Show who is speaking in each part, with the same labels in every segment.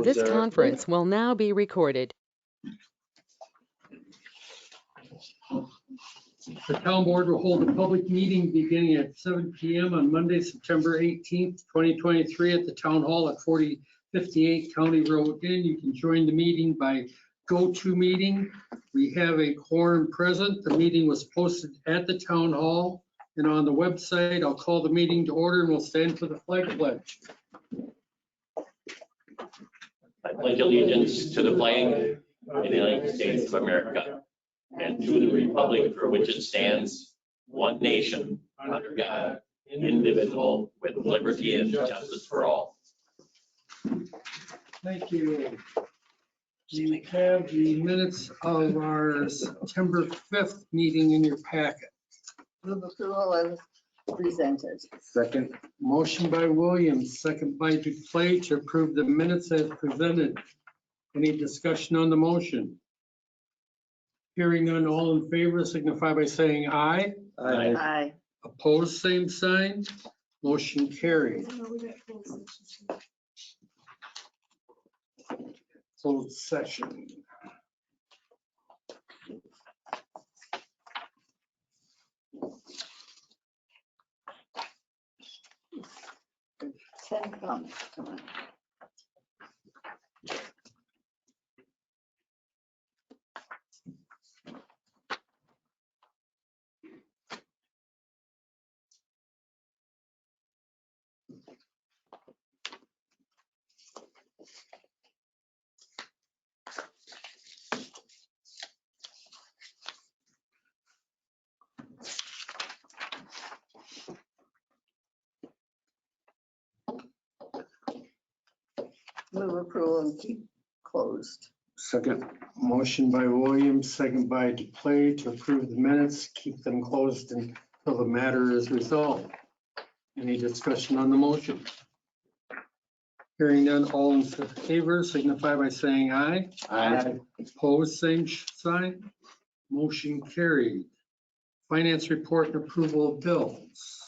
Speaker 1: This conference will now be recorded.
Speaker 2: The town board will hold a public meeting beginning at 7 p.m. on Monday, September 18th, 2023 at the town hall at 4058 County Road Inn. You can join the meeting by GoToMeeting. We have a quorum present. The meeting was posted at the town hall and on the website. I'll call the meeting to order and we'll stand for the flag pledge.
Speaker 3: I pledge allegiance to the flag of the United States of America and to the republic for which it stands, one nation, under God, indivisible, with liberty and justice for all.
Speaker 2: Thank you. We have the minutes of our September 5th meeting in your packet.
Speaker 4: Move approval as presented.
Speaker 5: Second.
Speaker 2: Motion by Williams, second by Duplay to approve the minutes as presented. Any discussion on the motion? Hearing none, all in favor signify by saying aye.
Speaker 3: Aye.
Speaker 4: Aye.
Speaker 2: Opposed, same sign. Motion carried. Closed session.
Speaker 4: Ten comments tonight. Move approval and keep closed.
Speaker 5: Second.
Speaker 2: Motion by Williams, second by Duplay to approve the minutes, keep them closed until the matter is resolved. Any discussion on the motion? Hearing none, all in favor signify by saying aye.
Speaker 5: Aye.
Speaker 2: Opposed, same sign. Motion carried. Finance report and approval of bills.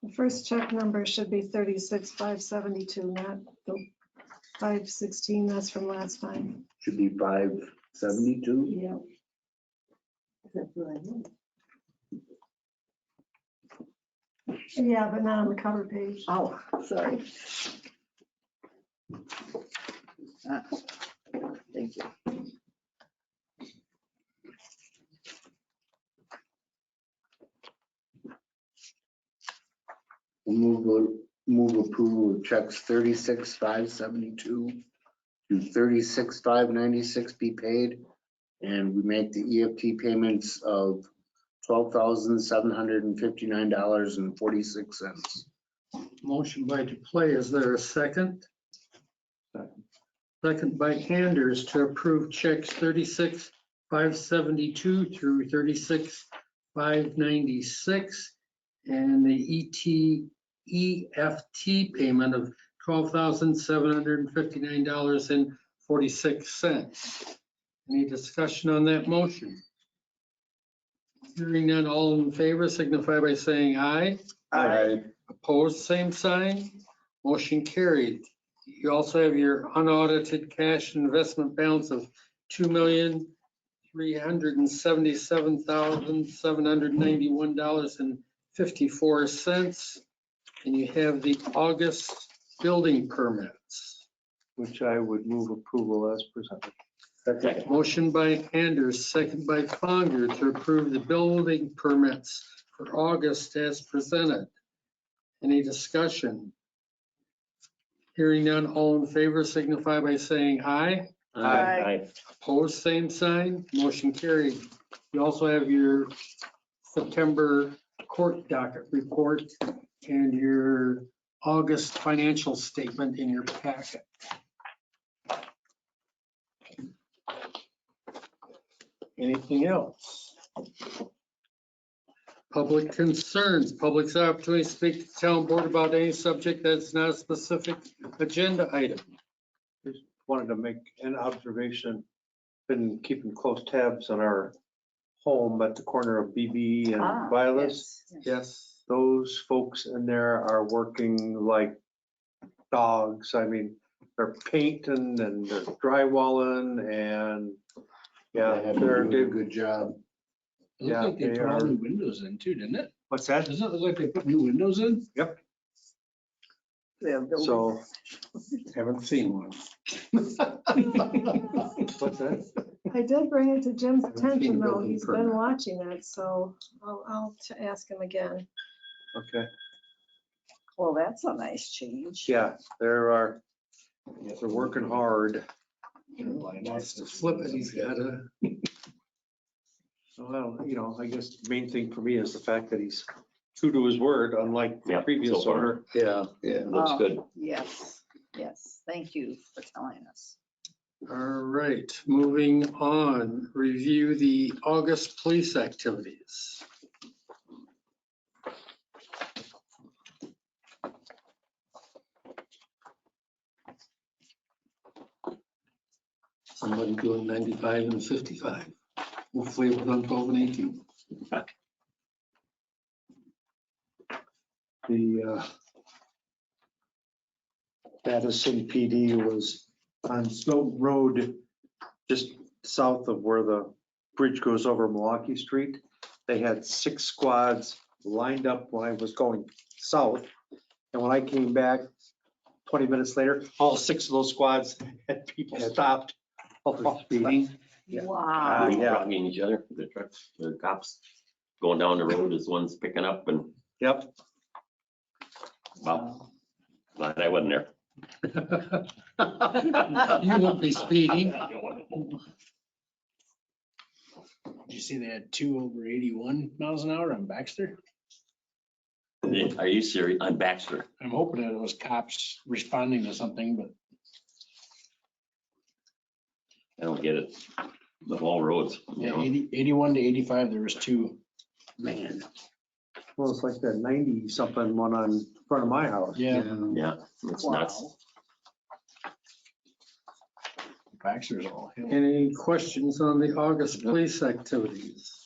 Speaker 6: The first check number should be 36,572, not the 516. That's from last time.
Speaker 5: Should be 572.
Speaker 6: Yeah.
Speaker 4: That's what I meant.
Speaker 6: Yeah, but not on the cover page.
Speaker 4: Oh, sorry. Thank you.
Speaker 5: Move approval of checks 36,572 to 36,596 be paid. And we make the EFT payments of $12,759.46.
Speaker 2: Motion by Duplay, is there a second? Second by Anders to approve checks 36,572 through 36,596 and the EFT payment of $12,759.46. Any discussion on that motion? Hearing none, all in favor signify by saying aye.
Speaker 5: Aye.
Speaker 2: Opposed, same sign. Motion carried. You also have your unaudited cash and investment balance of $2,377,791.54. And you have the August building permits.
Speaker 7: Which I would move approval as presented.
Speaker 5: Second.
Speaker 2: Motion by Anders, second by Fonger to approve the building permits for August as presented. Any discussion? Hearing none, all in favor signify by saying aye.
Speaker 4: Aye.
Speaker 2: Opposed, same sign. Motion carried. You also have your September court docket report and your August financial statement in your packet. Anything else? Public concerns, public's opportunity to speak to the town board about any subject that's not a specific agenda item.
Speaker 7: Just wanted to make an observation. Been keeping close tabs on our home at the corner of BB and Vilas.
Speaker 4: Yes.
Speaker 2: Yes.
Speaker 7: Those folks in there are working like dogs. I mean, they're painting and they're drywalling and yeah,
Speaker 5: They have been
Speaker 7: they're,
Speaker 5: doing a good job.
Speaker 8: It looked
Speaker 7: Yeah,
Speaker 8: like they
Speaker 7: they
Speaker 8: put all
Speaker 7: are.
Speaker 8: new windows in too, didn't it?
Speaker 7: what's that?
Speaker 8: Doesn't it look like they put new windows in?
Speaker 4: We have building-
Speaker 7: So,
Speaker 8: Haven't seen one.
Speaker 7: what's that?
Speaker 6: I did bring it to Jim's
Speaker 2: Haven't
Speaker 6: attention
Speaker 2: seen
Speaker 6: though.
Speaker 2: building
Speaker 6: He's been
Speaker 2: permit.
Speaker 6: watching it, so I'll ask him again.
Speaker 7: Okay,
Speaker 4: Well, that's a nice change.
Speaker 7: yeah, they're working hard.
Speaker 2: Wants to flip it, he's got a.
Speaker 7: Well, you know, I guess the main thing for me is the fact that he's true to his word, unlike the
Speaker 3: Yeah,
Speaker 7: previous
Speaker 3: so far.
Speaker 7: owner.
Speaker 5: Yeah, yeah.
Speaker 3: Looks good.
Speaker 4: Yes, yes. Thank you for telling us.
Speaker 2: All right, moving on, review the August police activities. Somebody doing 95 and 55. Hopefully it was on 12 and 18.
Speaker 7: The Madison PD was on Snowden Road, just south of where the bridge goes over Milwaukee Street. They had 6 squads lined up when I was going south. And when I came back 20 minutes later, all 6 of those squads had people stopped.
Speaker 2: Speeding.
Speaker 7: Yeah.
Speaker 4: Wow.
Speaker 7: yeah.
Speaker 3: Rocking each other, the trucks, the cops going down the road as one's picking up and,
Speaker 7: Yep.
Speaker 3: well, glad I wasn't there.
Speaker 2: You won't be speeding.
Speaker 8: Did you see they had 2 over 81 miles an hour on Baxter?
Speaker 3: Are you serious? On Baxter?
Speaker 8: I'm hoping that it was cops responding to something, but
Speaker 3: I don't get it. Of all roads, you
Speaker 8: yeah,
Speaker 3: know?
Speaker 8: 81 to 85, there was 2.
Speaker 2: Man.
Speaker 7: Well, it's like that 90 something one on front of my house.
Speaker 8: Yeah,
Speaker 3: Yeah, it's nuts.
Speaker 4: Wow.
Speaker 8: Baxter's all hill.
Speaker 2: Any questions on the August police activities?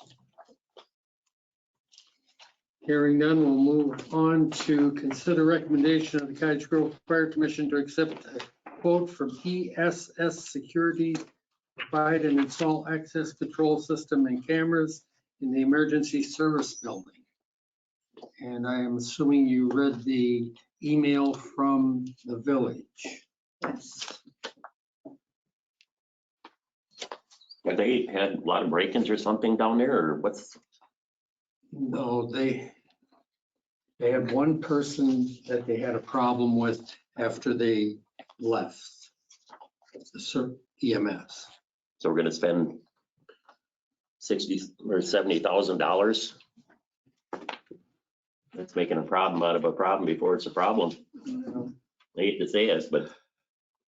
Speaker 2: Hearing none, we'll move on to consider recommendation of the Cottage Grove Fire Commission to accept a quote from ESS Security to provide and install access control system and cameras in the emergency service building. And I am assuming you read the email from the village.
Speaker 4: Yes.
Speaker 3: Have they had a lot of break-ins or something down there, or what's,
Speaker 2: No, they had one person that they had a problem with after they left the EMS.
Speaker 3: so we're gonna spend 60 or $70,000? That's making a problem out of a problem before it's a problem. I hate to say it, but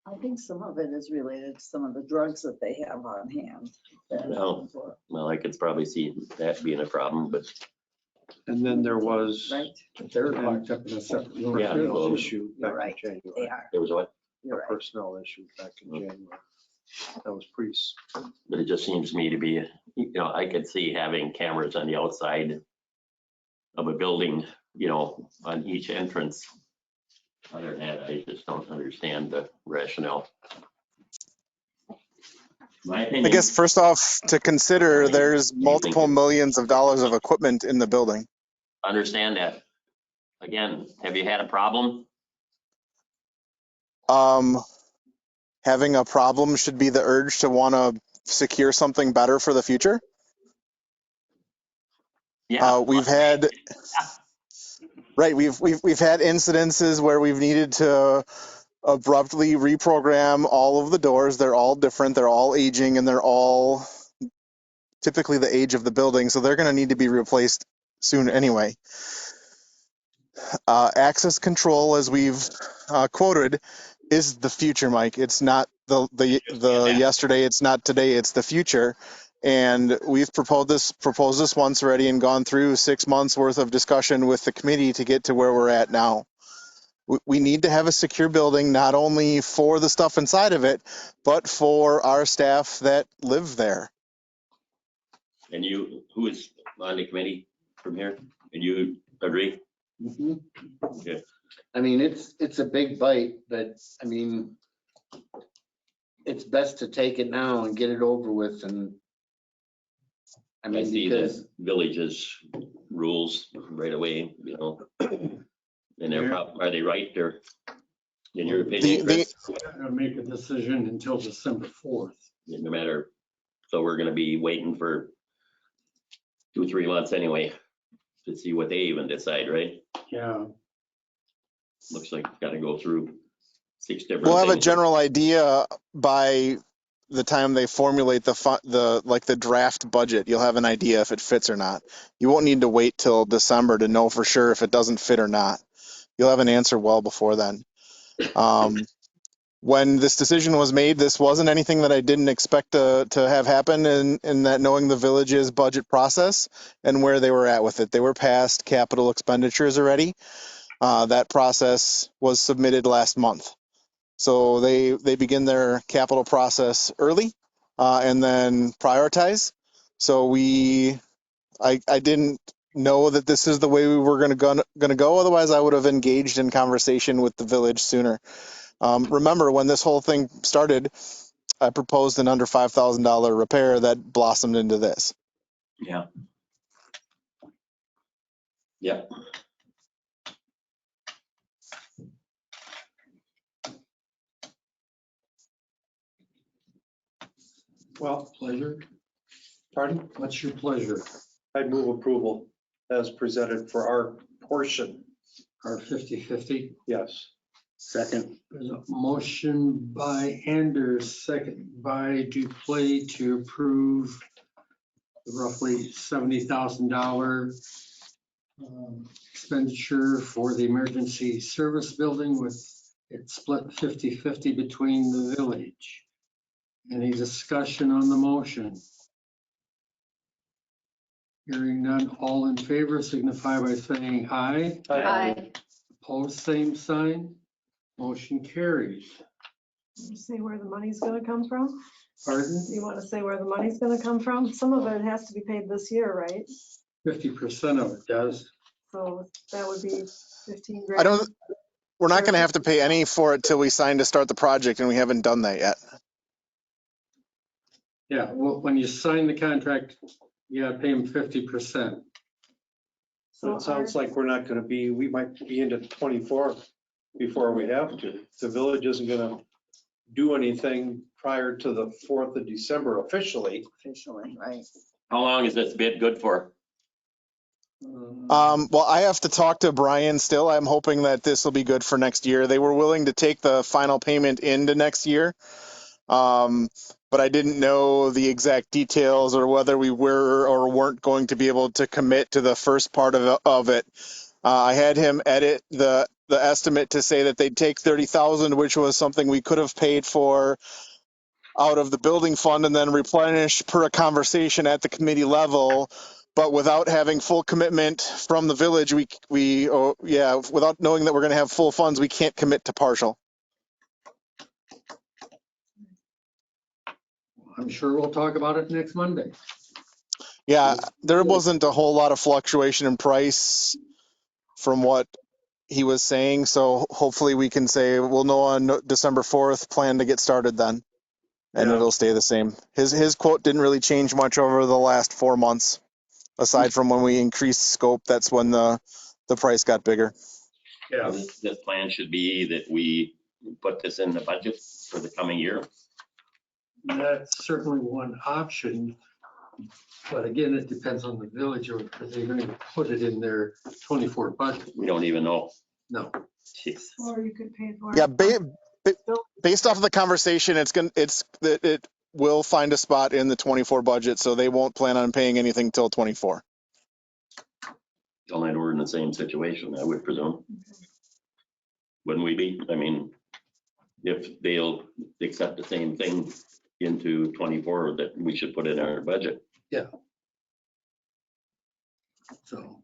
Speaker 4: I think some of it is related to some of the drugs that they have on hand.
Speaker 3: No. well, I could probably see that being a problem, but
Speaker 7: And then there was
Speaker 4: Right,
Speaker 2: They're locked up in a separate room.
Speaker 3: Yeah,
Speaker 7: personnel
Speaker 3: well,
Speaker 7: issue
Speaker 4: you're
Speaker 7: back
Speaker 4: right.
Speaker 7: in
Speaker 4: They
Speaker 7: January.
Speaker 4: are.
Speaker 3: there was what?
Speaker 7: A
Speaker 4: You're right.
Speaker 7: personnel issue back in January. That was pretty,
Speaker 3: But it just seems to me to be, you know, I could see having cameras on the outside of a building, you know, on each entrance. Other than that, I just don't understand the rationale. My opinion.
Speaker 9: I guess first off, to consider, there's multiple millions of dollars of equipment in the building.
Speaker 3: Understand that. Again, have you had a problem?
Speaker 9: Having a problem should be the urge to want to secure something better for the future.
Speaker 3: Yeah.
Speaker 9: We've had incidences where we've needed to abruptly reprogram all of the doors. They're all different. They're all aging, and they're all typically the age of the building, so they're going to need to be replaced soon anyway. access control, as we've quoted, is the future, Mike. It's not the yesterday. It's not today. It's the future. And we've proposed this once already and gone through 6 months worth of discussion with the committee to get to where we're at now. We need to have a secure building, not only for the stuff inside of it, but for our staff that live there.
Speaker 3: And you, who is on the committee from here? And you agree?
Speaker 5: Mhm.
Speaker 3: Okay.
Speaker 5: I mean, it's a big bite, but I mean, it's best to take it now and get it over with and I
Speaker 3: I
Speaker 5: mean,
Speaker 3: see
Speaker 5: because
Speaker 3: the village's rules right away, you know. And they're, are they right or in your opinion, Chris?
Speaker 2: Gotta make a decision until December 4th.
Speaker 3: No matter, so we're gonna be waiting for 2-3 months anyway to see what they even decide, right?
Speaker 2: Yeah,
Speaker 3: Looks like it's gotta go through 6 different
Speaker 9: We'll have a
Speaker 3: things.
Speaker 9: general idea by the time they formulate the draft budget. You'll have an idea if it fits or not. You won't need to wait till December to know for sure if it doesn't fit or not. You'll have an answer well before then. When this decision was made, this wasn't anything that I didn't expect to have happen in that knowing the village's budget process and where they were at with it. They were past capital expenditures already. That process was submitted last month. So they begin their capital process early and then prioritize. So I didn't know that this is the way we were going to go. Otherwise, I would have engaged in conversation with the village sooner. Remember, when this whole thing started, I proposed an under $5,000 repair that blossomed into this.
Speaker 3: Yeah. Yeah.
Speaker 7: Well,
Speaker 2: pleasure.
Speaker 7: pardon?
Speaker 2: What's your pleasure?
Speaker 7: I'd move approval as presented for our portion.
Speaker 2: Our 50/50?
Speaker 7: Yes.
Speaker 5: second,
Speaker 2: There's a motion by Anders, second by Duplay to approve the roughly $70,000 expenditure for the emergency service building with it split 50/50 between the village. Any discussion on the motion? Hearing none, all in favor signify by saying aye.
Speaker 6: Aye.
Speaker 2: Opposed, same sign. Motion carries.
Speaker 6: You say where the money's gonna come from?
Speaker 2: Pardon?
Speaker 6: You wanna say where the money's gonna come from? Some of it has to be paid this year, right?
Speaker 2: 50% of it does.
Speaker 6: So that would be 15
Speaker 9: I
Speaker 6: grand.
Speaker 9: don't. We're not going to have to pay any for it till we sign to start the project, and we haven't done that yet.
Speaker 2: Yeah, well, when you sign the contract, you gotta pay them 50%.
Speaker 7: So it sounds like we're not gonna be, we might be into 24 before we have to. The village isn't gonna do anything prior to the 4th of December officially.
Speaker 4: Officially, right?
Speaker 3: How long is this bid good for?
Speaker 9: Well, I have to talk to Brian still. I'm hoping that this will be good for next year. They were willing to take the final payment into next year. But I didn't know the exact details or whether we were or weren't going to be able to commit to the first part of it. I had him edit the estimate to say that they'd take 30,000, which was something we could have paid for out of the building fund and then replenish per a conversation at the committee level. But without having full commitment from the village, without knowing that we're going to have full funds, we can't commit to partial.
Speaker 2: I'm sure we'll talk about it next Monday.
Speaker 9: Yeah, there wasn't a whole lot of fluctuation in price from what he was saying. So hopefully we can say we'll know on December 4th, plan to get started then. And
Speaker 7: Yeah.
Speaker 9: it'll stay the same. His quote didn't really change much over the last 4 months. Aside from when we increased scope, that's when the price got bigger.
Speaker 2: Yeah.
Speaker 3: This plan should be that we put this in the budget for the coming year.
Speaker 2: That's certainly one option. But again, it depends on the village or because they're going to put it in their 24 budget.
Speaker 3: We don't even know.
Speaker 2: No.
Speaker 3: Jeez.
Speaker 6: Or you could pay for it.
Speaker 9: Yeah, based off of the conversation, it will find a spot in the 24 budget, so they won't plan on paying anything till 24.
Speaker 3: Tell that we're in the same situation, I would presume. Wouldn't we be? I mean, if they'll accept the same thing into 24 that we should put in our budget.
Speaker 2: So,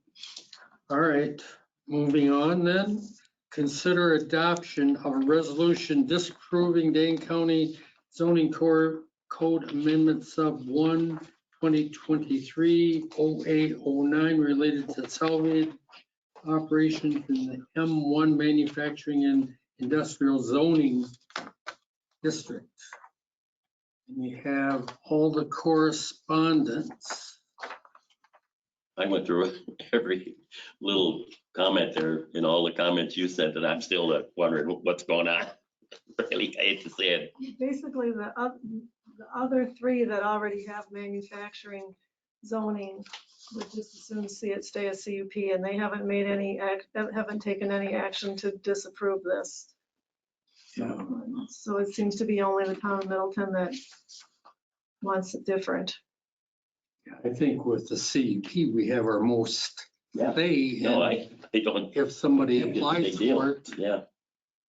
Speaker 2: all right, moving on then. Consider adoption of a resolution disapproving Dane County zoning code amendment sub 1, 2023 0809 related to salvage operations in the M1 manufacturing and industrial zoning district. And we have all the correspondence.
Speaker 3: I went through every little comment there in all the comments you said, that I'm still wondering what's going on. Really, I hate to say it.
Speaker 6: Basically, the other three that already have manufacturing zoning would just as soon see it stay a CUP, and they haven't made any, haven't taken any action to disapprove this. So it seems to be only the town of Middleton that wants it different.
Speaker 2: I think with the CUP, we have our most
Speaker 3: Yeah.
Speaker 2: say.
Speaker 3: No, I don't.
Speaker 2: If somebody
Speaker 3: think it's a
Speaker 2: applies
Speaker 3: big deal.
Speaker 2: for it,
Speaker 3: Yeah,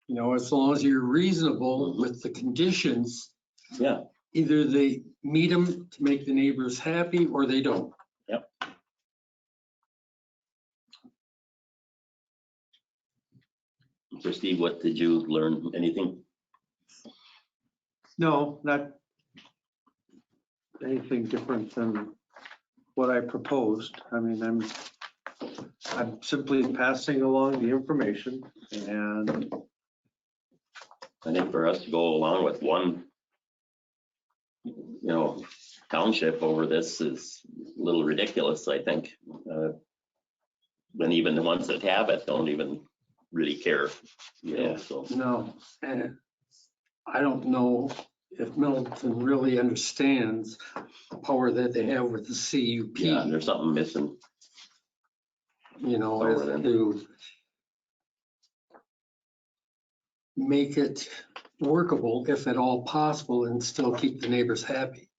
Speaker 2: you know, as long as you're reasonable with the conditions,
Speaker 3: yeah.
Speaker 2: either they meet them to make the neighbors happy or they don't.
Speaker 3: So Steve, what did you learn? Anything?
Speaker 7: No, not anything different than what I proposed. I mean, I'm simply passing along the information, and
Speaker 3: I think for us to go along with one, township over this is a little ridiculous, I think. When even the ones that have it don't even really care, so.
Speaker 2: No, and I don't know if Middleton really understands the power that they have with the CUP.
Speaker 3: Yeah, and there's something missing.
Speaker 2: You know,
Speaker 3: Over
Speaker 2: as
Speaker 3: them.
Speaker 2: to make it workable, if at all possible, and still keep the neighbors happy.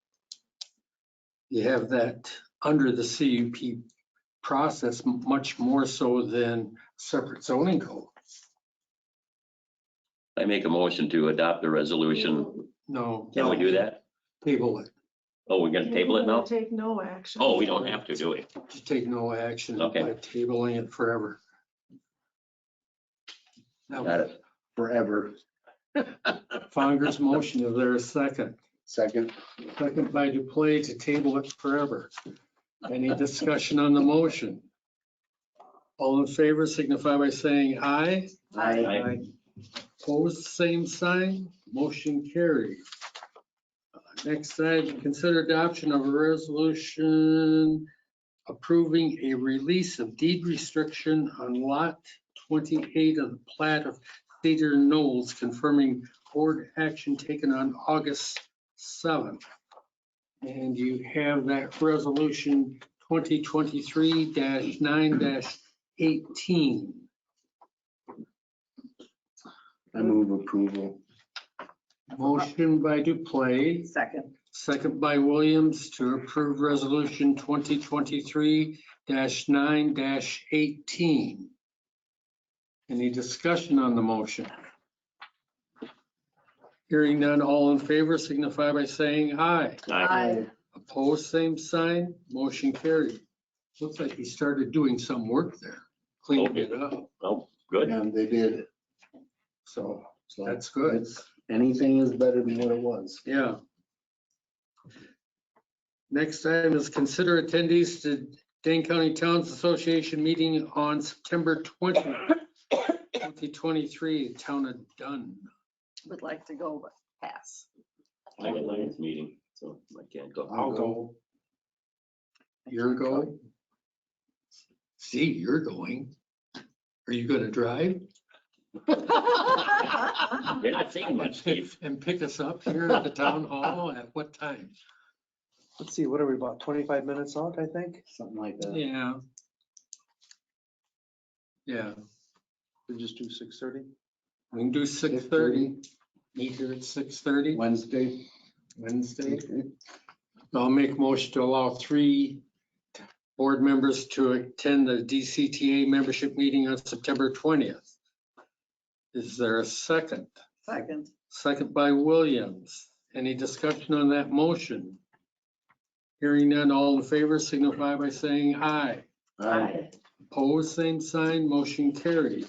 Speaker 2: You have that under the CUP process much more so than separate zoning code.
Speaker 3: I make a motion to adopt the resolution.
Speaker 2: No.
Speaker 3: Can we do that?
Speaker 2: Table it.
Speaker 3: Oh, we're gonna table it now?
Speaker 6: Take no action.
Speaker 3: Oh, we don't have to, do we?
Speaker 2: Just take no action
Speaker 3: Okay.
Speaker 2: by tabling it forever.
Speaker 3: Got it.
Speaker 5: Forever.
Speaker 2: Fonger's motion, is there a second?
Speaker 5: Second.
Speaker 2: Second by Duplay to table it forever. Any discussion on the motion? All in favor signify by saying aye.
Speaker 3: Aye.
Speaker 2: Opposed, same sign. Motion carried. Next item, consider adoption of a resolution approving a release of deed restriction on lot 28 of the plat of Cedar Knolls, confirming board action taken on August 7th. And you have that resolution 2023-9-18.
Speaker 5: I move approval.
Speaker 2: Motion by Duplay,
Speaker 4: Second.
Speaker 2: second by Williams to approve resolution 2023-9-18. Any discussion on the motion? Hearing none, all in favor signify by saying aye.
Speaker 4: Aye.
Speaker 2: Opposed, same sign. Motion carried. Looks like he started doing some work there, cleaning it up.
Speaker 3: Oh, good.
Speaker 5: And they did.
Speaker 2: So
Speaker 5: So
Speaker 2: that's good.
Speaker 5: it's- Anything is better than what it was.
Speaker 2: Yeah. Next item is consider attendees to Dane County Towns Association meeting on September 20th, 2023, town of Dunn.
Speaker 4: Would like to go, but pass.
Speaker 3: I got Lions meeting, so I can't go.
Speaker 2: I'll go. You're going? See, you're going. Are you gonna drive?
Speaker 3: You're not saying much, Steve.
Speaker 2: And pick us up here at the town hall at what time?
Speaker 7: let's see, what are we, about 25 minutes out, I think?
Speaker 5: Something like that.
Speaker 2: Yeah. Yeah,
Speaker 7: We just do 6:30?
Speaker 2: we can do 6:30. Meet here at 6:30
Speaker 5: Wednesday.
Speaker 2: Wednesday. I'll make motion to allow 3 board members to attend the DCTA membership meeting on September 20th. Is there a second?
Speaker 4: Second.
Speaker 2: Second by Williams. Any discussion on that motion? Hearing none, all in favor signify by saying aye.
Speaker 4: Aye.
Speaker 2: Opposed, same sign, motion carried.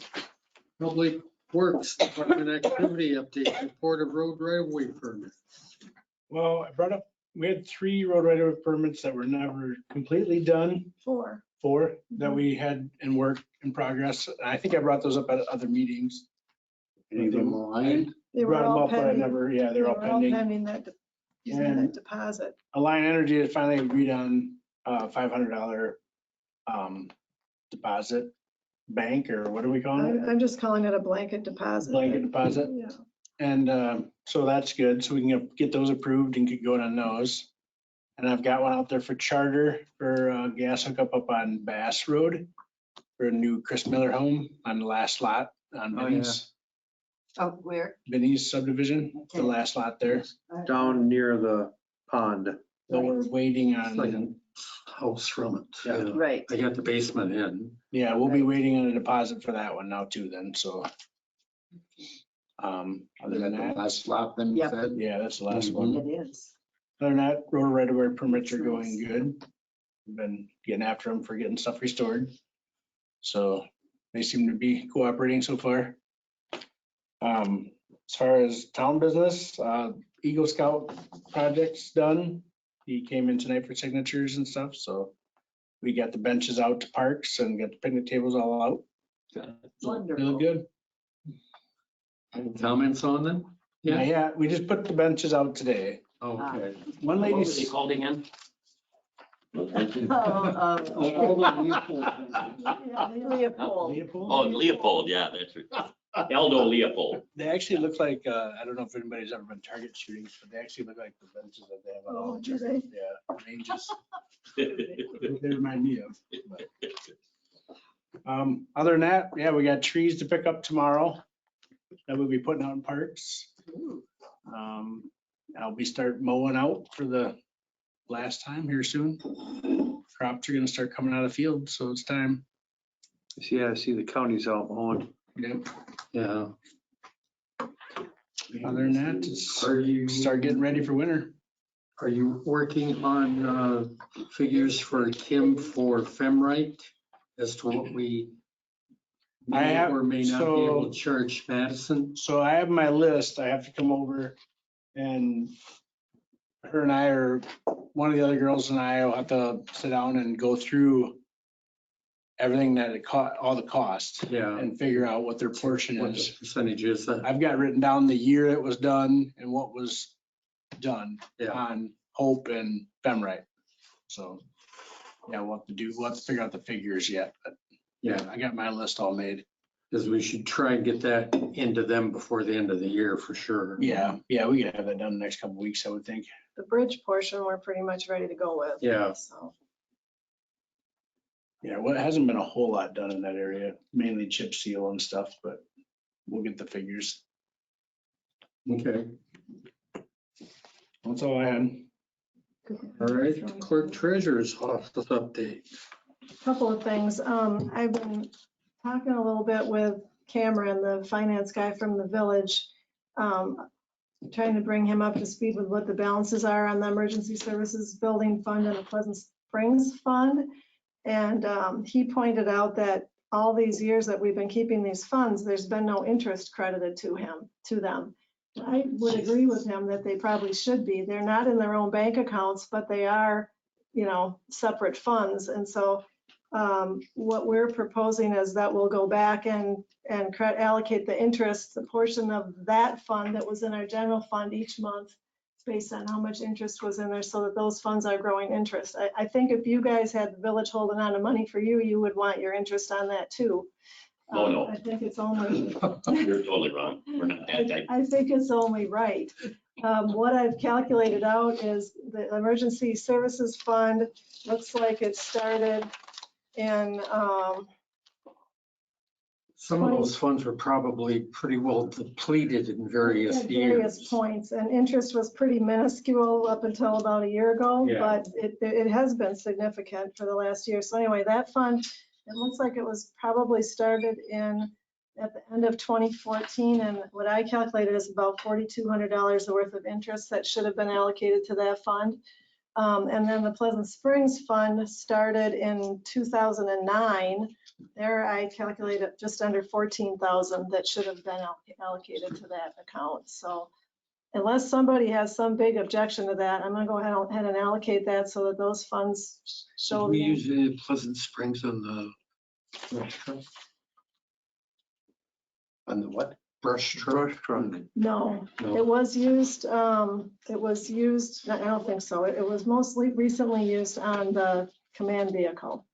Speaker 2: Public Works Department activity update, report of road right-of-way permit.
Speaker 8: Well, I brought up, we had 3 road right-of-way permits that were never completely done.
Speaker 6: 4.
Speaker 8: 4 that we had in work in progress. I think I brought those up at other meetings.
Speaker 5: Any of them aligned?
Speaker 6: They were
Speaker 8: Brought them
Speaker 6: all
Speaker 8: up, but I
Speaker 6: pending.
Speaker 8: never, yeah, they're all pending.
Speaker 6: that
Speaker 8: And-
Speaker 6: that deposit.
Speaker 8: Alliant Energy had finally agreed on $500 deposit bank, or what are we calling it?
Speaker 6: I'm just calling it a blanket deposit.
Speaker 8: Blanket deposit.
Speaker 6: Yeah.
Speaker 8: And so that's good. So we can get those approved and get going on those. And I've got one out there for charter for gas hookup up on Bass Road for a new Chris Miller home on the last lot on
Speaker 2: Oh, yeah.
Speaker 8: Vinnie's,
Speaker 4: Oh, where?
Speaker 8: Vinnie's subdivision, the
Speaker 4: Okay.
Speaker 8: last lot there.
Speaker 7: Down near the pond.
Speaker 8: So we're waiting
Speaker 2: It's like
Speaker 8: on,
Speaker 2: a house from it.
Speaker 8: Yeah.
Speaker 4: Right.
Speaker 2: I got the basement in.
Speaker 8: yeah, we'll be waiting on a deposit for that one now too then, so. Other
Speaker 5: Is
Speaker 8: than
Speaker 5: that the
Speaker 8: that,
Speaker 5: last lot then you
Speaker 4: Yep.
Speaker 5: said?
Speaker 8: yeah, that's the last
Speaker 2: Mhm.
Speaker 8: one.
Speaker 4: It is.
Speaker 8: Other than that, road right of way permits are
Speaker 4: That's
Speaker 8: going
Speaker 4: nice.
Speaker 8: good. We've been getting after them for getting stuff restored. So they seem to be cooperating so far. As far as town business, Eagle Scout project's done. He came in tonight for signatures and stuff, so we got the benches out to parks and got the picnic tables all out. They look
Speaker 4: Wonderful.
Speaker 8: good.
Speaker 2: Any comments on them? Yeah.
Speaker 8: Yeah, we just put the benches out today.
Speaker 2: Okay.
Speaker 8: One
Speaker 3: What was
Speaker 8: lady's.
Speaker 3: he called again?
Speaker 4: Leopold.
Speaker 8: Leopold?
Speaker 3: Oh, Leopold, yeah, that's right. Aldo Leopold.
Speaker 8: They actually look like, I don't know if anybody's ever been target shooting, but they actually look like the benches that they have on all
Speaker 6: Oh,
Speaker 8: the
Speaker 6: do
Speaker 8: target. Yeah, ranges.
Speaker 3: Well,
Speaker 8: They remind me of. but. Other than that, yeah, we got trees to pick up tomorrow that we'll be putting out in parks. I'll be start mowing out for the last time here soon. Crops are gonna start coming out of the field, so it's time.
Speaker 7: Yeah, I see the county's out mowing.
Speaker 8: Yep.
Speaker 2: Yeah.
Speaker 8: Other than that, just
Speaker 2: Are you,
Speaker 8: start getting ready for winter.
Speaker 2: are you working on figures for Kim for Femrite as to what we
Speaker 8: I
Speaker 2: may
Speaker 8: have-
Speaker 2: or may not be
Speaker 8: so-
Speaker 2: able to charge Madison?
Speaker 8: So I have my list. I have to come over and her and I, or one of the other girls and I will have to sit down and go through everything that it cost, all the costs,
Speaker 2: Yeah.
Speaker 8: and figure out what their portion
Speaker 2: What
Speaker 8: is.
Speaker 2: the percentage is that?
Speaker 8: I've got written down the year it was done and what was done
Speaker 2: Yeah.
Speaker 8: on Hope and Femrite. So, yeah, we'll have to figure out the figures yet, but
Speaker 2: Yeah,
Speaker 8: I got my list all made.
Speaker 2: because we should try and get that into them before the end of the year for sure.
Speaker 8: Yeah, we can have that done the next couple of weeks, I would think.
Speaker 6: The bridge portion, we're pretty much ready to go with.
Speaker 2: Yeah.
Speaker 6: So,
Speaker 8: Yeah, well, it hasn't been a whole lot done in that area, mainly chip seal and stuff, but we'll get the figures.
Speaker 2: Okay,
Speaker 8: That's all I had.
Speaker 2: all right, clerk treasurer's office update.
Speaker 6: couple of things. I've been talking a little bit with Cameron, the finance guy from the village. Trying to bring him up to speed with what the balances are on the emergency services building fund and the Pleasant Springs fund. And he pointed out that all these years that we've been keeping these funds, there's been no interest credited to them. I would agree with him that they probably should be. They're not in their own bank accounts, but they are, separate funds. And so what we're proposing is that we'll go back and allocate the interest, the portion of that fund that was in our general fund each month based on how much interest was in there so that those funds are growing interest. I think if you guys had the village holding on to money for you, you would want your interest on that too.
Speaker 3: Oh, no.
Speaker 6: I think it's only.
Speaker 3: You're totally wrong. We're not that type.
Speaker 6: I think it's only right. What I've calculated out is the emergency services fund, looks like it started in
Speaker 2: Some of those funds were probably pretty well depleted in various
Speaker 6: At various
Speaker 2: years.
Speaker 6: points, and interest was pretty minuscule up until about a year ago,
Speaker 2: Yeah.
Speaker 6: but it has been significant for the last year. So anyway, that fund, it looks like it was probably started at the end of 2014, and what I calculated is about $4,200 worth of interest that should have been allocated to that fund. And then the Pleasant Springs Fund started in 2009. There I calculated just under 14,000 that should have been allocated to that account. So unless somebody has some big objection to that, I'm gonna go ahead and allocate that so that those funds show.
Speaker 2: We usually have Pleasant Springs on the
Speaker 5: On the what?
Speaker 2: brush truck.
Speaker 7: Brush truck.
Speaker 6: No,
Speaker 2: No.
Speaker 6: it was used, I don't think so. It was mostly recently used on the command vehicle.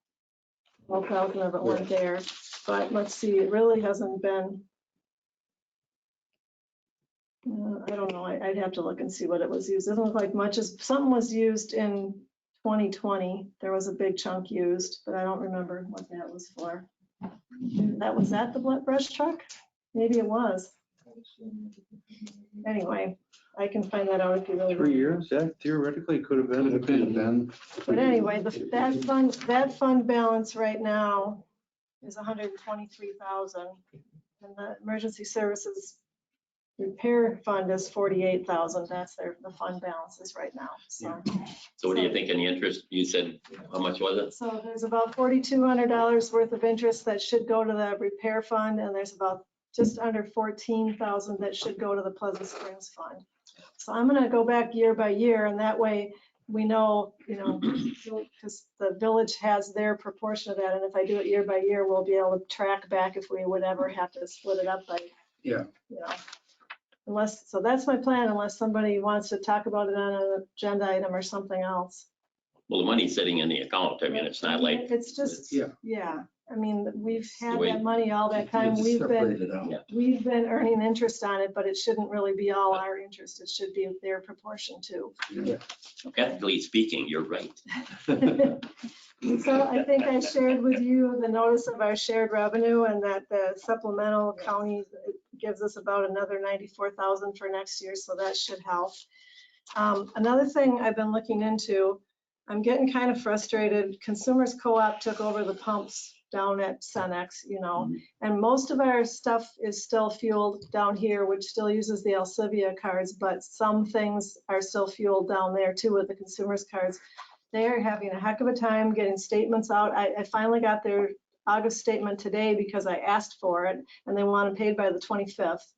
Speaker 6: 12,000 of it went there, but let's see, it really hasn't been. I don't know, I'd have to look and see what it was used. It doesn't look like much, something was used in 2020. There was a big chunk used, but I don't remember what that was for. Was that the brush truck? Maybe it was. Anyway, I can find that out if you really.
Speaker 7: 3 years, that theoretically could have been.
Speaker 5: Could have been.
Speaker 6: But anyway, that fund balance right now is 123,000. And the emergency services repair fund is 48,000. That's the fund balances right now, so.
Speaker 3: So what do you think in the interest? You said, how much was it?
Speaker 6: So there's about $4,200 worth of interest that should go to the repair fund, and there's about just under 14,000 that should go to the Pleasant Springs Fund. So I'm gonna go back year by year, and that way we know, because the village has their proportion of that, and if I do it year by year, we'll be able to track back if we would ever have to split it up by.
Speaker 2: Yeah.
Speaker 6: So that's my plan, unless somebody wants to talk about it on an agenda item or something else.
Speaker 3: Well, the money's sitting in the account. I mean, it's not like,
Speaker 6: It's just, yeah, I mean, we've had
Speaker 3: the way-
Speaker 6: that money all that time. We've been
Speaker 3: Yeah.
Speaker 6: earning interest on it, but it shouldn't really be all our interest. It should be their proportion too.
Speaker 3: ethically speaking, you're right.
Speaker 6: So I think I shared with you the notice of our shared revenue, and that the supplemental county gives us about another 94,000 for next year, so that should help. Another thing I've been looking into, I'm getting kind of frustrated. Consumers Co-op took over the pumps down at Cenex, and most of our stuff is still fueled down here, which still uses the Alcivia cards, but some things are still fueled down there too with the consumers cards. They are having a heck of a time getting statements out. I finally got their August statement today because I asked for it, and they want them paid by the 25th.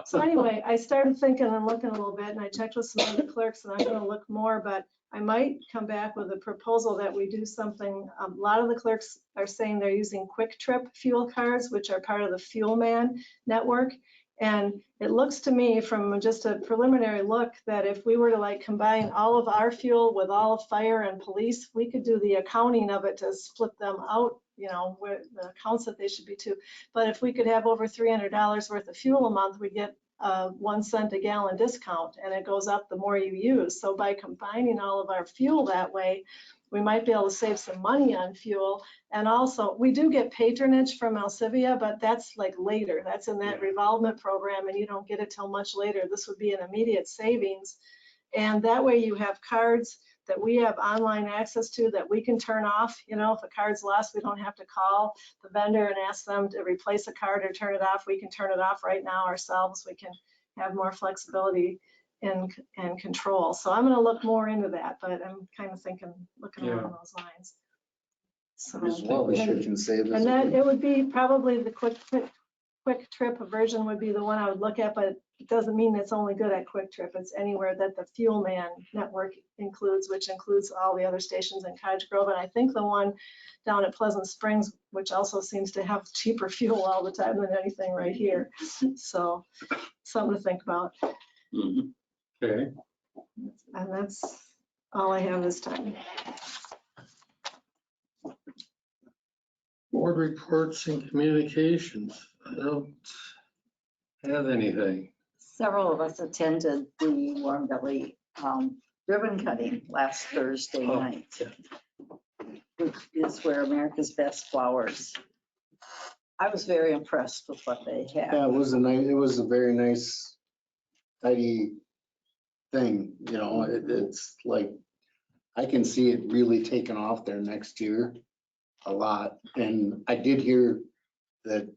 Speaker 6: So anyway, I started thinking and looking a little bit, and I checked with some other clerks, and I'm going to look more, but I might come back with a proposal that we do something. A lot of the clerks are saying they're using Quick Trip fuel cards, which are part of the Fuel Man network. And it looks to me from just a preliminary look that if we were to combine all of our fuel with all of fire and police, we could do the accounting of it to split them out, where the accounts that they should be to. But if we could have over $300 worth of fuel a month, we'd get 1 cent a gallon discount, and it goes up the more you use. So by combining all of our fuel that way, we might be able to save some money on fuel. And also, we do get patronage from Alcivia, but that's later. That's in that revolvement program, and you don't get it till much later. This would be an immediate savings. And that way you have cards that we have online access to that we can turn off. If a card's lost, we don't have to call the vendor and ask them to replace a card or turn it off. We can turn it off right now ourselves. We can have more flexibility and control. So I'm going to look more into that, but I'm kind of looking along those lines. So,
Speaker 5: As well, we sure can save this.
Speaker 6: and that it would be probably the quick trip version would be the one I would look at, but it doesn't mean it's only good at Quick Trip. It's anywhere that the Fuel Man network includes, which includes all the other stations in Cottage Grove. And I think the one down at Pleasant Springs, which also seems to have cheaper fuel all the time than anything right here. So something to think about.
Speaker 3: Mhm.
Speaker 2: Okay.
Speaker 6: And that's all I have this time.
Speaker 2: Board reports and communications. I don't have anything.
Speaker 4: Several of us attended the Warm Belly ribbon cutting last Thursday night, which is where America's Best Flowers I was very impressed with what they
Speaker 5: Yeah,
Speaker 4: had.
Speaker 5: it was a very nice, tidy thing, you know, it's like, I can see it really taking off there next year a lot. And I did hear that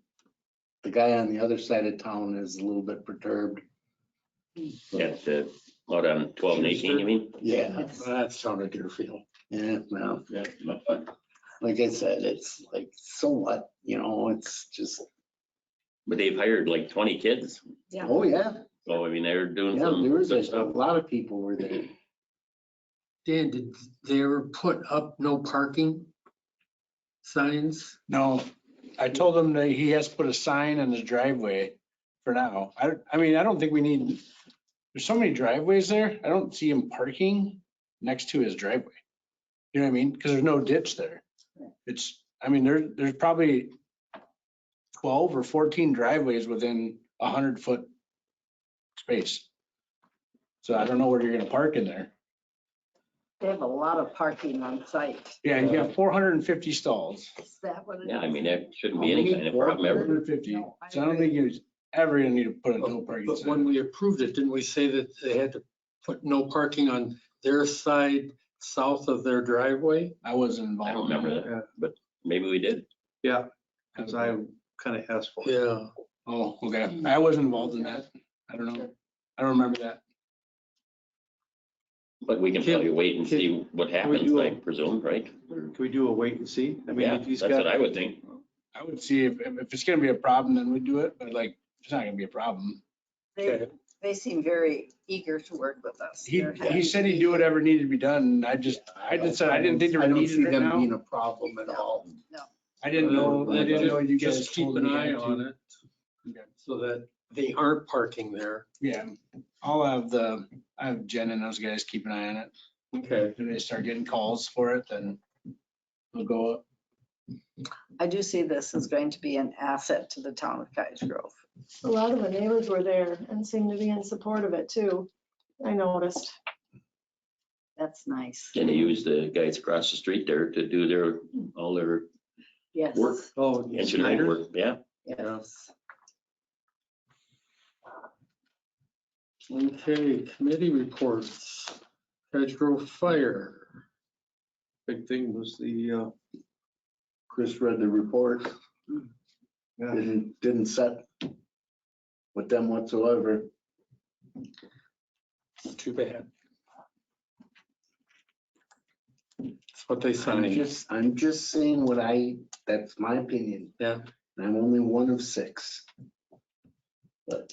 Speaker 5: the guy on the other side of town is a little bit perturbed.
Speaker 3: Yeah, out on 12 and 18, you mean?
Speaker 5: Yeah,
Speaker 2: That's town of Deerfield.
Speaker 5: yeah, well,
Speaker 3: Yeah.
Speaker 5: like I said, it's like, so what, you know, it's just,
Speaker 3: But they've hired like 20 kids.
Speaker 4: Yeah.
Speaker 5: oh, yeah.
Speaker 3: So I mean, they're doing
Speaker 5: Yeah, there was
Speaker 3: some
Speaker 5: a
Speaker 3: good stuff.
Speaker 5: lot of people were there.
Speaker 2: Dan, did they ever put up no parking signs?
Speaker 8: No, I told him that he has to put a sign in his driveway for now. I mean, I don't think we need, there's so many driveways there. I don't see him parking next to his driveway. You know what I mean? Because there's no ditch there. It's, I mean, there's probably 12 or 14 driveways within 100-foot space. So I don't know where you're gonna park in there.
Speaker 4: They have a lot of parking on site.
Speaker 8: Yeah, you got 450 stalls.
Speaker 4: Is that what it is?
Speaker 3: Yeah, I mean, there shouldn't be any kind of problem ever.
Speaker 8: 450.
Speaker 4: No, I
Speaker 8: So I don't think you're ever gonna need to put a no parking
Speaker 2: But when
Speaker 8: sign.
Speaker 2: we approved it, didn't we say that they had to put no parking on their side south of their driveway?
Speaker 8: I wasn't involved.
Speaker 3: I don't
Speaker 8: in
Speaker 3: remember that, but maybe we did.
Speaker 7: Yeah, because I kind of asked for it.
Speaker 2: Yeah.
Speaker 8: Oh, okay. I wasn't involved in that. I don't know. I don't remember that.
Speaker 3: But we can
Speaker 2: Can-
Speaker 3: probably wait and see what happens,
Speaker 7: do a-
Speaker 3: I presume, right?
Speaker 7: Can we do a wait and see? I mean,
Speaker 3: Yeah,
Speaker 7: if he's
Speaker 3: that's what
Speaker 7: got,
Speaker 3: I would think.
Speaker 8: I would see if it's gonna be a problem, then we'd do it, but like, it's not gonna be a problem.
Speaker 4: They seem very eager to work with us.
Speaker 8: He said he'd do whatever needed to be done. I just said I didn't think there
Speaker 5: I
Speaker 8: were
Speaker 5: don't
Speaker 8: needed
Speaker 5: see
Speaker 8: right
Speaker 5: them
Speaker 8: now.
Speaker 5: being a problem at all.
Speaker 8: I didn't know you guys.
Speaker 2: Just keep
Speaker 8: told
Speaker 2: an
Speaker 8: me
Speaker 2: eye
Speaker 8: that
Speaker 2: on
Speaker 8: too.
Speaker 2: it
Speaker 8: Okay.
Speaker 2: so that they aren't parking there.
Speaker 8: Yeah, I have Jen and those guys keep an eye on it.
Speaker 2: Okay.
Speaker 8: If they start getting calls for it, then we'll go up.
Speaker 4: I do see this as going to be an asset to the town of Cottage Grove.
Speaker 6: A lot of the neighbors were there and seemed to be in support of it too. I noticed.
Speaker 4: That's nice.
Speaker 3: And they use the guys across the street there to do all their
Speaker 4: Yes.
Speaker 3: work.
Speaker 7: oh,
Speaker 3: engineering
Speaker 7: Schneider?
Speaker 3: work, yeah.
Speaker 4: Yes.
Speaker 2: Okay, committee reports. Cottage Grove Fire.
Speaker 7: Big thing was the,
Speaker 5: Chris read the report,
Speaker 7: yeah,
Speaker 5: didn't set with them whatsoever.
Speaker 2: Too bad. That's what they
Speaker 5: I'm
Speaker 2: signed.
Speaker 5: I'm just saying that's my opinion.
Speaker 2: Yeah.
Speaker 5: And I'm only one of 6. But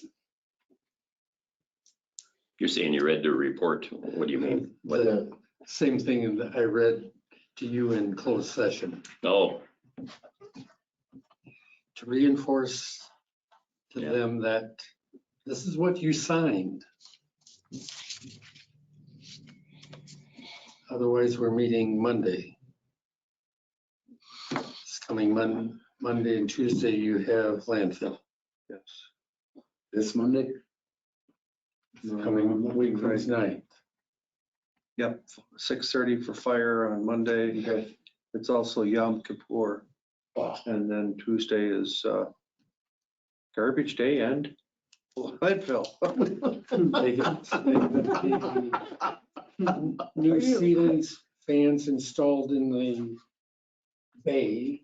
Speaker 3: You're saying you read the report. What do you mean?
Speaker 5: the,
Speaker 2: Same thing that I read to you in closed session
Speaker 3: Oh,
Speaker 2: to reinforce to
Speaker 3: Yeah.
Speaker 2: them that this is what you signed. Otherwise, we're meeting Monday. It's coming Monday and Tuesday, you have landfill.
Speaker 7: yes.
Speaker 5: this Monday,
Speaker 2: Coming week from tonight.
Speaker 7: Yep, 6:30 for fire on Monday.
Speaker 5: okay.
Speaker 7: It's also Yom Kippur. And then Tuesday is garbage day and landfill.
Speaker 2: They get new ceilings, fans installed in the bay.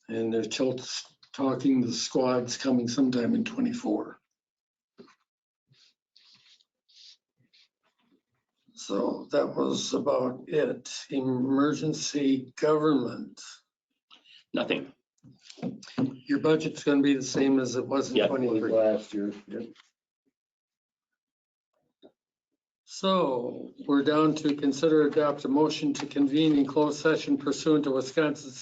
Speaker 2: And they're talking the squad's coming sometime in 24. So that was about it. Emergency government.
Speaker 3: nothing.
Speaker 2: Your budget's gonna be the same as it was in
Speaker 3: Yep.
Speaker 2: 23.
Speaker 5: Last year, yep.
Speaker 2: So we're down to consider adopt a motion to convene in closed session pursuant to Wisconsin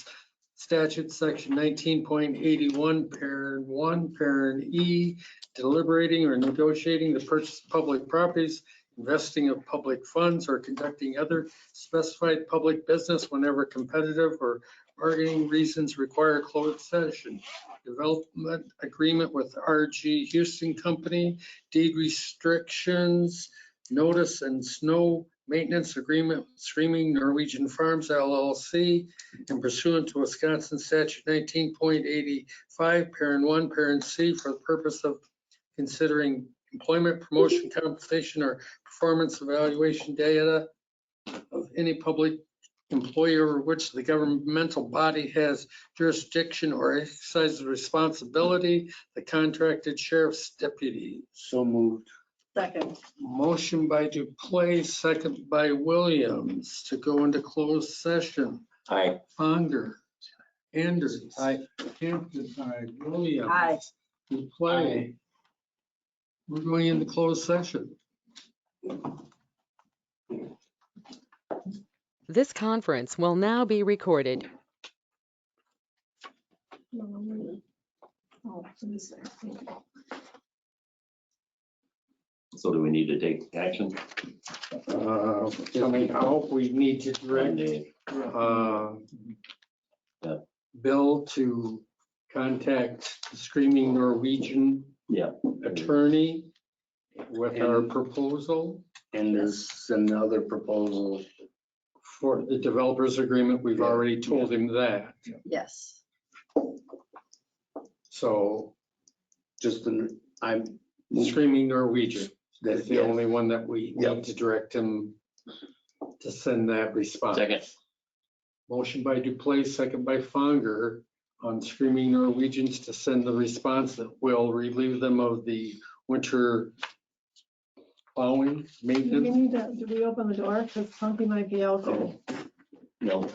Speaker 2: statute section 19.81, parent 1, parent E, deliberating or negotiating the purchase of public properties, investing of public funds, or conducting other specified public business whenever competitive or bargaining reasons require closed session. Development agreement with RG Houston Company, deed restrictions, notice and snow maintenance agreement with Screaming Norwegian Farms LLC and pursuant to Wisconsin statute 19.85, parent 1, parent C, for the purpose of considering employment, promotion, compensation, or performance evaluation data of any public employee over which the governmental body has jurisdiction or exercises responsibility, the contracted sheriff's deputy.
Speaker 5: So moved.
Speaker 4: Second.
Speaker 2: Motion by Duplace, second by Williams to go into closed session.
Speaker 3: Aye.
Speaker 2: Fonger. Anders. Aye. Hampton. Aye. Williams.
Speaker 4: Aye.
Speaker 2: Duplace. We're going into closed session.
Speaker 1: This conference will now be recorded.
Speaker 6: Oh, let me see.
Speaker 3: So do we need to take action?
Speaker 2: Coming out, we need to direct
Speaker 3: Yeah.
Speaker 2: Bill to contact the Screaming Norwegian
Speaker 3: Yeah.
Speaker 2: attorney with our proposal
Speaker 5: And there's another proposal.
Speaker 2: for the developers agreement. We've already told him that.
Speaker 4: Yes.
Speaker 2: So
Speaker 5: Just, I'm.
Speaker 2: Screaming Norwegian is the
Speaker 5: Yeah.
Speaker 2: only one that we
Speaker 5: Yep.
Speaker 2: need to direct him to send that response.
Speaker 3: Second.
Speaker 2: Motion by Duplace, second by Fonger on Screaming Norwegians to send the response that will relieve them of the winter plowing
Speaker 6: Do we
Speaker 2: maintenance.
Speaker 6: need to, do we open the door? Because Punky might be out there.
Speaker 3: No.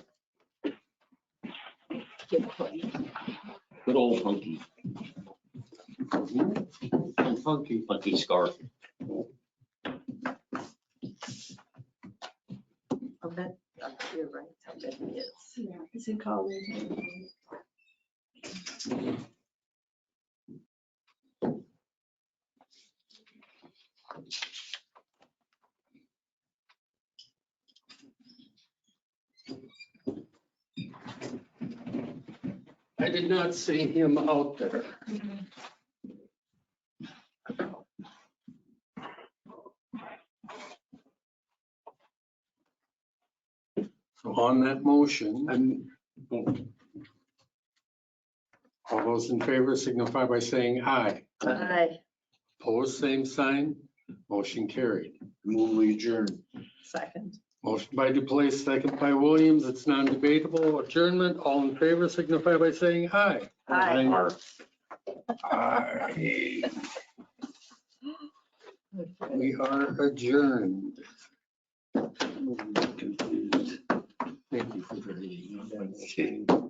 Speaker 3: Good old Funky.
Speaker 2: Funky.
Speaker 3: Funky scarf.
Speaker 4: I bet, you're right, I bet he is.
Speaker 6: Yeah, because he called me.
Speaker 2: I did not see him out there. So on that motion, all those in favor signify by saying aye.
Speaker 4: Aye.
Speaker 2: Opposed, same sign. Motion carried.
Speaker 5: Move we adjourn.
Speaker 4: Second.
Speaker 2: Motion by Duplace, second by Williams. It's non-debatable. Adjournment. All in favor signify by saying aye.
Speaker 4: Aye.
Speaker 2: Aye. We are adjourned. Thank you for reading.